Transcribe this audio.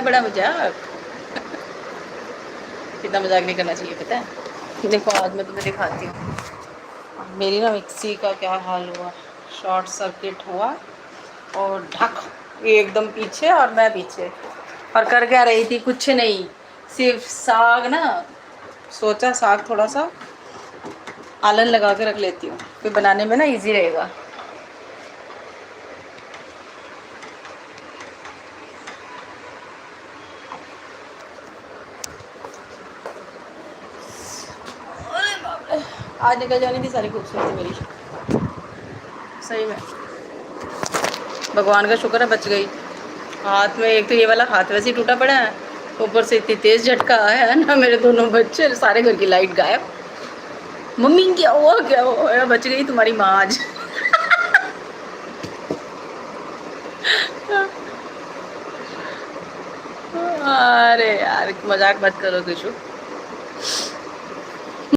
बड़ा मजाक। इतना मजाक नहीं करना चाहिए पता है। देखो आज मैं तुम्हें दिखाती हूँ मेरी ना मिक्सी का क्या हाल हुआ। शॉर्ट सर्किट हुआ और ढक, ये एकदम पीछे और मैं पीछे। और कर क्या रही थी, कुछ नहीं, सिर्फ साग ना, सोचा साग थोड़ा सा आलन लगा के रख लेती हूँ, फिर बनाने में ना इजी रहेगा। आज निकल जानी थी सारी खूबसूरती मेरी, सही में। भगवान का शुक्र है बच गई। हाथ में एक तो ये वाला हाथ वैसे ही टूटा पड़ा है, ऊपर से इतनी तेज झटका आया है ना, मेरे दोनों बच्चे, सारे घर की लाइट गायब। मम्मी क्या हुआ, क्या हुआ, बच गई तुम्हारी माँ आज। अरे यार मजाक मत करो किशु।